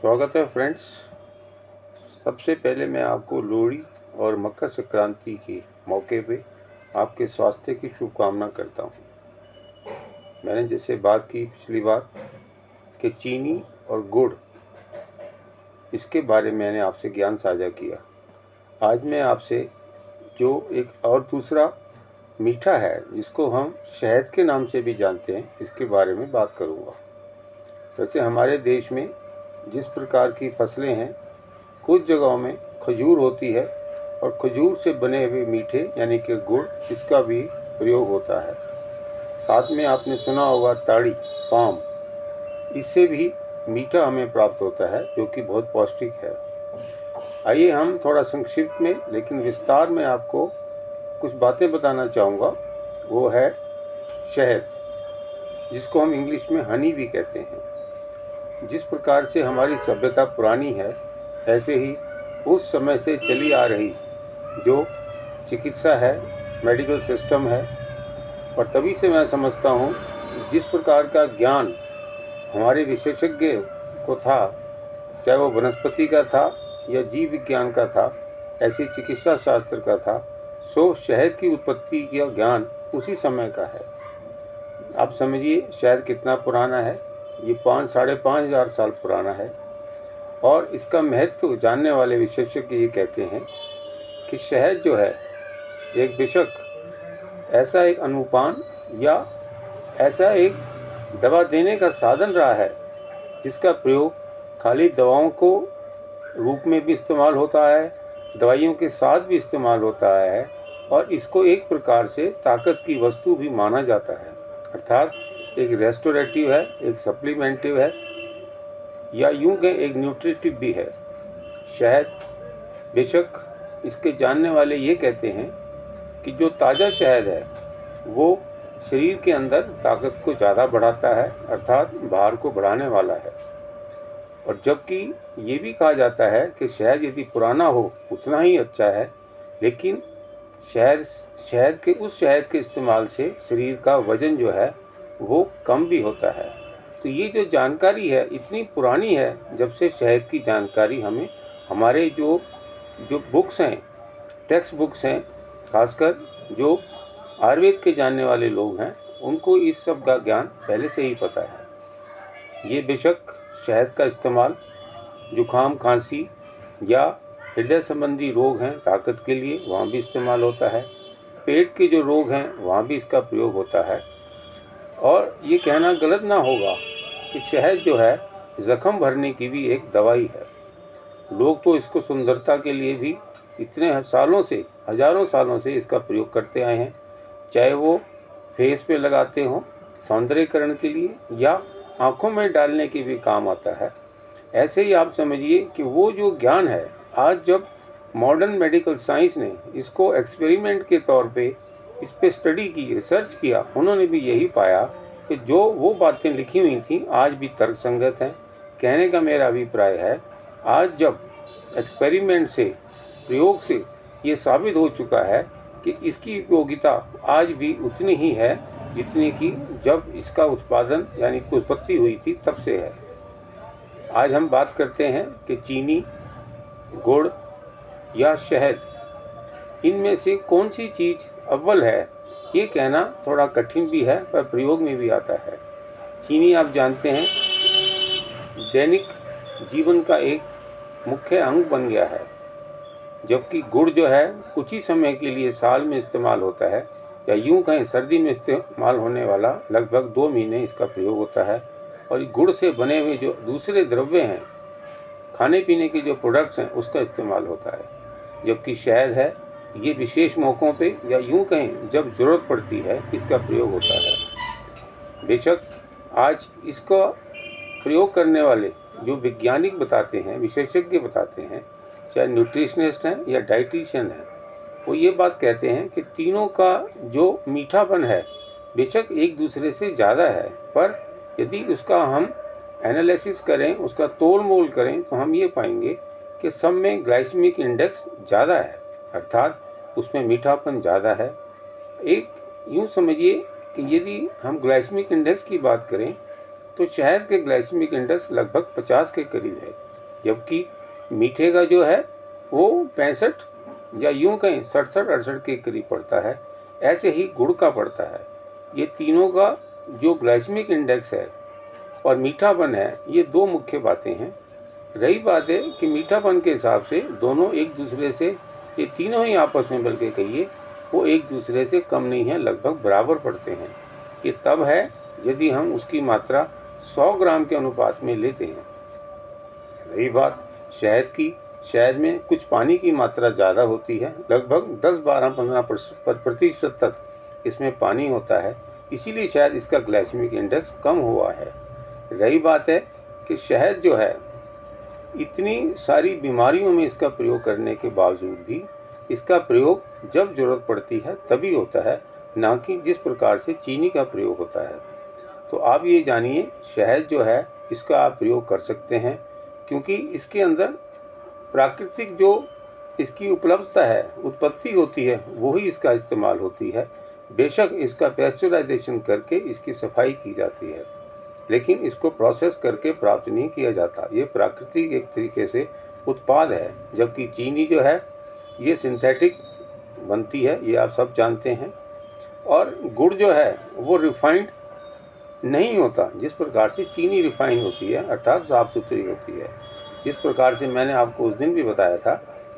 स्वागत है फ्रेंड्स। सबसे पहले मैं आपको लोहड़ी और मकर संक्रांति के मौके पे आपके स्वास्थ्य की शुभकामना करता हूँ। मैंने जैसे बात की पिछली बार कि चीनी और गुड़, इसके बारे में मैंने आपसे ज्ञान साझा किया। आज मैं आपसे जो एक और दूसरा मीठा है जिसको हम शहद के नाम से भी जानते हैं, इसके बारे में बात करूँगा। वैसे हमारे देश में जिस प्रकार की फसलें हैं, कुछ जगहों में खजूर होती है और खजूर से बने हुए मीठे यानी कि गुड़, इसका भी प्रयोग होता है। साथ में आपने सुना होगा ताड़ी, पाम, इससे भी मीठा हमें प्राप्त होता है जो कि बहुत पौष्टिक है। आइए हम थोड़ा संक्षिप्त में लेकिन विस्तार में आपको कुछ बातें बताना चाहूँगा। वो है शहद, जिसको हम इंग्लिश में हनी भी कहते हैं। जिस प्रकार से हमारी सभ्यता पुरानी है, ऐसे ही उस समय से चली आ रही जो चिकित्सा है, मेडिकल सिस्टम है, और तभी से मैं समझता हूँ जिस प्रकार का ज्ञान हमारे विशेषज्ञ को था, चाहे वो वनस्पति का था या जीव विज्ञान का था, ऐसी चिकित्सा शास्त्र का था, सो शहद की उत्पत्ति का ज्ञान उसी समय का है। आप समझिए शहद कितना पुराना है। ये 5-5.5 साल पुराना है। और इसका महत्व जानने वाले विशेषज्ञ ये कहते हैं कि शहद जो है एक बेशक ऐसा एक अनुपान या ऐसा एक दवा देने का साधन रहा है जिसका प्रयोग खाली दवाओं को रूप में भी इस्तेमाल होता है, दवाइयों के साथ भी इस्तेमाल होता है, और इसको एक प्रकार से ताकत की वस्तु भी माना जाता है। अर्थात एक रेस्टोरेटिव है, एक सप्लीमेंटिव है, या यूं कहें एक न्यूट्रिटिव भी है शहद। बेशक इसके जानने वाले ये कहते हैं कि जो ताज़ा शहद है वो शरीर के अंदर ताकत को ज़्यादा बढ़ाता है, अर्थात भार को बढ़ाने वाला है। और जबकि ये भी कहा जाता है कि शहद यदि पुराना हो उतना ही अच्छा है, लेकिन शहद के इस्तेमाल से शरीर का वज़न जो है वो कम भी होता है। तो ये जो जानकारी है इतनी पुरानी है, जब से शहद की जानकारी हमें हमारे जो बुक्स हैं, टेक्स्ट बुक्स हैं, खासकर जो आयुर्वेद के जानने वाले लोग हैं, उनको इस सब का ज्ञान पहले से ही पता है। ये बेशक शहद का इस्तेमाल जुखाम, खांसी या हृदय संबंधी रोग हैं ताकत के लिए, वहाँ भी इस्तेमाल होता है। पेट के जो रोग हैं वहाँ भी इसका प्रयोग होता है। और ये कहना गलत ना होगा कि शहद जो है ज़ख्म भरने की भी एक दवाई है। लोग तो इसको सुंदरता के लिए भी इतने सालों से, हजारों सालों से इसका प्रयोग करते आए हैं, चाहे वो फेस पे लगाते हों सौंदर्यीकरण के लिए या आँखों में डालने के भी काम आता है। ऐसे ही आप समझिए कि वो जो ज्ञान है, आज जब मॉडर्न मेडिकल साइंस ने इसको एक्सपेरिमेंट के तौर पे इस पे स्टडी की, रिसर्च किया, उन्होंने भी यही पाया कि जो वो बातें लिखी हुई थी आज भी तर्कसंगत हैं। कहने का मेरा अभिप्राय है, आज जब एक्सपेरिमेंट से, प्रयोग से ये साबित हो चुका है कि इसकी उपयोगिता आज भी उतनी ही है जितनी कि जब इसका उत्पादन यानी कि उत्पत्ति हुई थी तब से है। आज हम बात करते हैं कि चीनी, गुड़ या शहद, इनमें से कौन सी चीज़ अव्वल है, ये कहना थोड़ा कठिन भी है पर प्रयोग में भी आता है। चीनी आप जानते हैं दैनिक जीवन का एक मुख्य अंग बन गया है, जबकि गुड़ जो है कुछ ही समय के लिए साल में इस्तेमाल होता है, या यूं कहें सर्दी में इस्तेमाल होने वाला लगभग 2 महीने इसका प्रयोग होता है। और गुड़ से बने हुए जो दूसरे द्रव्य हैं, खाने पीने के जो प्रोडक्ट्स हैं, उसका इस्तेमाल होता है। जबकि शहद है ये विशेष मौक़ों पे या यूं कहें जब ज़रूरत पड़ती है इसका प्रयोग होता है। बेशक आज इसका प्रयोग करने वाले जो वैज्ञानिक बताते हैं, विशेषज्ञ बताते हैं, चाहे न्यूट्रिशनिस्ट हैं या डाइटिशियन हैं, वो ये बात कहते हैं कि तीनों का जो मीठापन है बेशक एक दूसरे से ज़्यादा है, पर यदि उसका हम एनालिसिस करें, उसका तोल मोल करें, तो हम ये पाएंगे कि सब में ग्लाइसेमिक इंडेक्स ज़्यादा है, अर्थात उसमें मीठापन ज़्यादा है। एक यूँ समझिए कि यदि हम ग्लाइसेमिक इंडेक्स की बात करें तो शहद के ग्लाइसेमिक इंडेक्स लगभग 50 के करीब है, जबकि मीठे का जो है वो 65 या यूँ कहें 67-68 के करीब पड़ता है। ऐसे ही गुड़ का पड़ता है। ये तीनों का जो ग्लाइसेमिक इंडेक्स है और मीठापन है, ये दो मुख्य बातें हैं। रही बात है कि मीठापन के हिसाब से दोनों एक दूसरे से, ये तीनों ही आपस में बल्कि कहिए वो एक दूसरे से कम नहीं है, लगभग बराबर पड़ते हैं। ये तब है यदि हम उसकी मात्रा 100 ग्राम के अनुपात में लेते हैं। रही बात शहद की, शहद में कुछ पानी की मात्रा ज़्यादा होती है, लगभग 10-12-15% तक इसमें पानी होता है, इसीलिए शायद इसका ग्लाइसेमिक इंडेक्स कम हुआ है। रही बात है कि शहद जो है इतनी सारी बीमारियों में इसका प्रयोग करने के बावजूद भी इसका प्रयोग जब ज़रूरत पड़ती है तभी होता है, ना कि जिस प्रकार से चीनी का प्रयोग होता है। तो आप ये जानिए, शहद जो है इसका आप प्रयोग कर सकते हैं, क्योंकि इसके अंदर प्राकृतिक जो इसकी उपलब्धता है, उत्पत्ति होती है, वही इसका इस्तेमाल होती है। बेशक इसका पैस्चराइजेशन करके इसकी सफाई की जाती है, लेकिन इसको प्रोसेस करके प्राप्त नहीं किया जाता। ये प्राकृतिक एक तरीके से उत्पाद है, जबकि चीनी जो है ये सिंथेटिक बनती है, ये आप सब जानते हैं। और गुड़ जो है वो रिफाइंड नहीं होता, जिस प्रकार से चीनी रिफाइन होती है, अर्थात साफ़ सुथरी होती है। जिस प्रकार से मैंने आपको उस दिन भी बताया था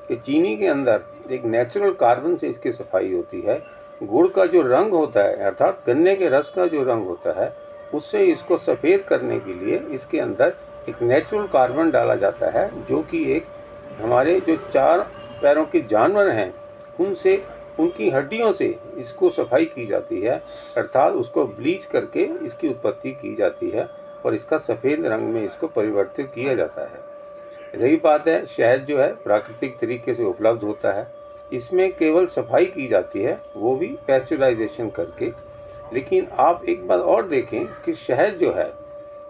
कि चीनी के अंदर एक नेचुरल कार्बन से इसकी सफाई होती है। गुड़ का जो रंग होता है, अर्थात गन्ने के रस का जो रंग होता है, उससे इसको सफ़ेद करने के लिए इसके अंदर एक नेचुरल कार्बन डाला जाता है, जो कि एक हमारे जो 4 पैरों के जानवर हैं उनसे, उनकी हड्डियों से इसको सफाई की जाती है, अर्थात उसको ब्लीच करके इसकी उत्पत्ति की जाती है और इसका सफ़ेद रंग में इसको परिवर्तित किया जाता है। रही बात है शहद जो है प्राकृतिक तरीके से उपलब्ध होता है, इसमें केवल सफाई की जाती है, वो भी पैस्चराइजेशन करके। लेकिन आप एक बात और देखें कि शहद जो है,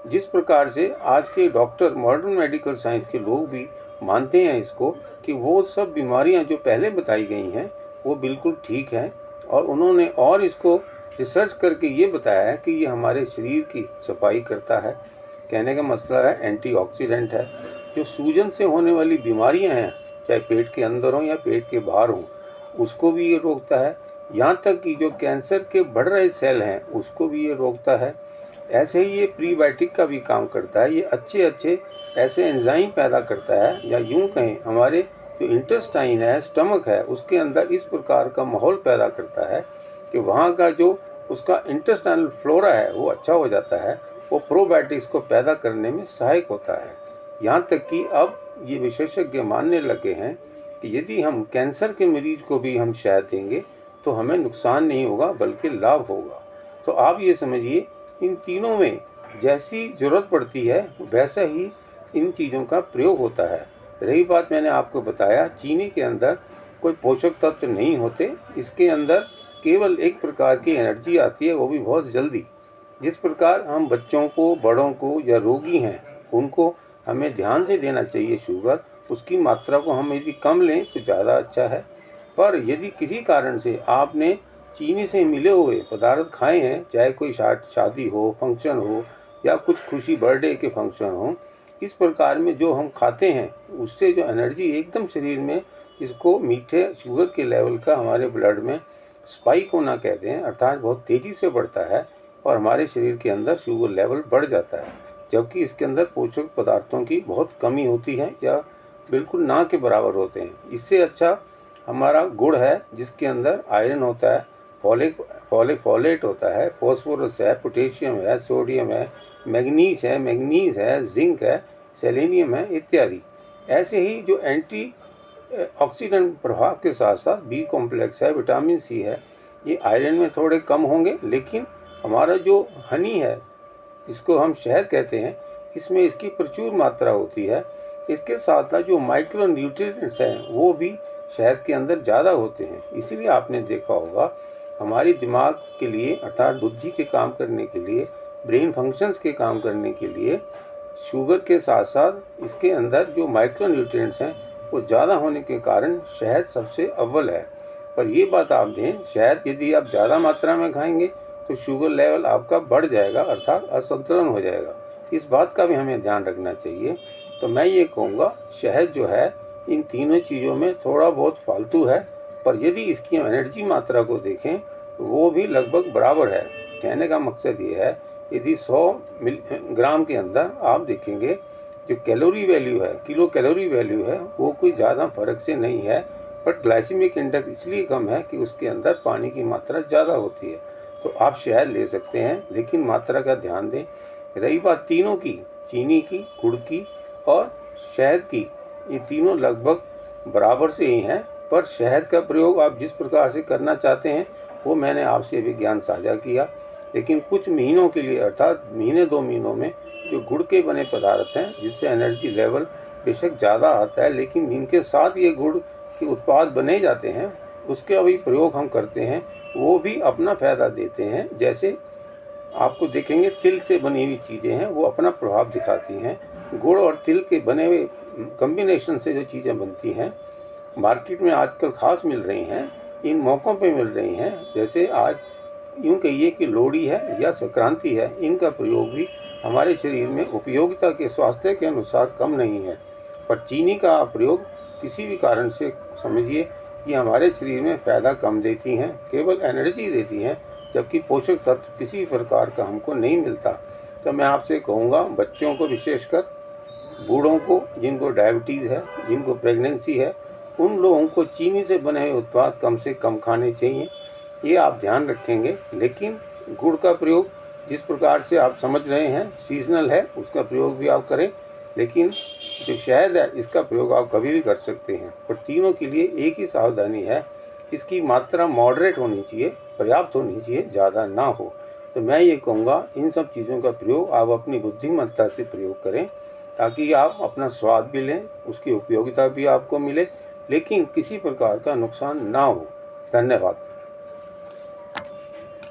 जिस प्रकार से आज के डॉक्टर, मॉडर्न मेडिकल साइंस के लोग भी मानते हैं इसको, कि वो सब बीमारियां जो पहले बताई गई हैं वो बिल्कुल ठीक हैं, और उन्होंने और इसको रिसर्च करके ये बताया है कि ये हमारे शरीर की सफाई करता है। कहने का मतलब है एंटीऑक्सीडेंट है। जो सूजन से होने वाली बीमारियां हैं, चाहे पेट के अंदर हों या पेट के बाहर हों, उसको भी ये रोकता है। यहाँ तक कि जो कैंसर के बढ़ रहे सेल हैं उसको भी ये रोकता है। ऐसे ही ये प्रीबायोटिक का भी काम करता है। ये अच्छे अच्छे ऐसे एंजाइम पैदा करता है, या यूँ कहें हमारे जो इंटेस्टाइन है, स्टमक है, उसके अंदर इस प्रकार का माहौल पैदा करता है कि वहाँ का जो उसका इंटेस्टाइनल फ्लोरा है वो अच्छा हो जाता है। वो प्रोबायोटिक्स को पैदा करने में सहायक होता है। यहाँ तक कि अब ये विशेषज्ञ मानने लगे हैं कि यदि हम कैंसर के मरीज को भी हम शहद देंगे तो हमें नुकसान नहीं होगा बल्कि लाभ होगा। तो आप ये समझिए, इन तीनों में जैसी ज़रूरत पड़ती है वैसा ही इन चीज़ों का प्रयोग होता है। रही बात, मैंने आपको बताया चीनी के अंदर कोई पोषक तत्व नहीं होते, इसके अंदर केवल एक प्रकार की एनर्जी आती है, वो भी बहुत जल्दी। जिस प्रकार हम बच्चों को, बड़ों को या रोगी हैं उनको हमें ध्यान से देना चाहिए शुगर, उसकी मात्रा को हम यदि कम लें तो ज़्यादा अच्छा है। पर यदि किसी कारण से आपने चीनी से मिले हुए पदार्थ खाए हैं, चाहे कोई शादी हो, फंक्शन हो, या कुछ खुशी बर्थडे के फंक्शन हो, इस प्रकार में जो हम खाते हैं उससे जो एनर्जी एकदम शरीर में, जिसको मीठे शुगर के लेवल का हमारे ब्लड में स्पाइक होना कहते हैं, अर्थात बहुत तेज़ी से बढ़ता है और हमारे शरीर के अंदर शुगर लेवल बढ़ जाता है, जबकि इसके अंदर पोषक पदार्थों की बहुत कमी होती है या बिल्कुल ना के बराबर होते हैं। इससे अच्छा हमारा गुड़ है, जिसके अंदर आयरन होता है, फॉलेट होता है, फॉस्फोरस है, पोटेशियम है, सोडियम है, मैग्नीज है, जिंक है, सेलेनियम है इत्यादि। ऐसे ही जो एंटी ऑक्सीडेंट प्रभाव के साथ साथ बी कॉम्प्लेक्स है, विटामिन सी है, ये आयरन में थोड़े कम होंगे, लेकिन हमारा जो हनी है, इसको हम शहद कहते हैं, इसमें इसकी प्रचुर मात्रा होती है। इसके साथ साथ जो माइक्रो न्यूट्रिएंट्स हैं वो भी शहद के अंदर ज़्यादा होते हैं। इसीलिए आपने देखा होगा हमारी दिमाग के लिए, अर्थात बुद्धि के काम करने के लिए, ब्रेन फंक्शंस के काम करने के लिए शुगर के साथ साथ इसके अंदर जो माइक्रो न्यूट्रिएंट्स हैं वो ज़्यादा होने के कारण शहद सबसे अव्वल है। पर ये बात आप दें, शहद यदि आप ज़्यादा मात्रा में खाएंगे तो शुगर लेवल आपका बढ़ जाएगा, अर्थात असंतुलन हो जाएगा। इस बात का भी हमें ध्यान रखना चाहिए। तो मैं ये कहूँगा शहद जो है इन तीनों चीज़ों में थोड़ा बहुत फालतू है, पर यदि इसकी एनर्जी मात्रा को देखें तो वो भी लगभग बराबर है। कहने का मकसद ये है, यदि 100 ग्राम के अंदर आप देखेंगे जो कैलोरी वैल्यू है, किलो कैलोरी वैल्यू है, वो कोई ज़्यादा फ़र्क से नहीं है, बट ग्लाइसेमिक इंडेक्स इसलिए कम है कि उसके अंदर पानी की मात्रा ज़्यादा होती है। तो आप शहद ले सकते हैं, लेकिन मात्रा का ध्यान दें। रही बात तीनों की, चीनी की, गुड़ की और शहद की, ये तीनों लगभग बराबर से ही हैं, पर शहद का प्रयोग आप जिस प्रकार से करना चाहते हैं वो मैंने आपसे भी ज्ञान साझा किया। लेकिन कुछ महीनों के लिए, अर्थात महीने 2 महीनों में, जो गुड़ के बने पदार्थ हैं जिससे एनर्जी लेवल बेशक ज़्यादा आता है, लेकिन जिनके साथ ये गुड़ के उत्पाद बने जाते हैं उसके अभी प्रयोग हम करते हैं, वो भी अपना फ़ायदा देते हैं। जैसे आपको देखेंगे तिल से बनी हुई चीज़ें हैं, वो अपना प्रभाव दिखाती हैं। गुड़ और तिल के बने हुए कॉम्बिनेशन से जो चीज़ें बनती हैं मार्केट में आजकल ख़ास मिल रही हैं, इन मौक़ों पे मिल रही हैं। जैसे आज यूँ कहिए कि लोहड़ी है या संक्रांति है, इनका प्रयोग भी हमारे शरीर में उपयोगिता के स्वास्थ्य के अनुसार कम नहीं है। पर चीनी का प्रयोग किसी भी कारण से समझिए ये हमारे शरीर में फ़ायदा कम देती हैं, केवल एनर्जी देती हैं, जबकि पोषक तत्व किसी प्रकार का हमको नहीं मिलता। तो मैं आपसे कहूँगा बच्चों को विशेषकर, बूढ़ों को, जिनको डायबिटीज़ है, जिनको प्रेगनेंसी है, उन लोगों को चीनी से बने हुए उत्पाद कम से कम खाने चाहिए। ये आप ध्यान रखेंगे। लेकिन गुड़ का प्रयोग जिस प्रकार से आप समझ रहे हैं सीज़नल है, उसका प्रयोग भी आप करें। लेकिन जो शहद है इसका प्रयोग आप कभी भी कर सकते हैं। पर तीनों के लिए एक ही सावधानी है, इसकी मात्रा मॉडरेट होनी चाहिए, पर्याप्त होनी चाहिए, ज़्यादा ना हो। तो मैं ये कहूँगा इन सब चीज़ों का प्रयोग आप अपनी बुद्धिमत्ता से प्रयोग करें, ताकि आप अपना स्वाद भी लें, उसकी उपयोगिता भी आपको मिले, लेकिन किसी प्रकार का नुकसान ना हो। धन्यवाद।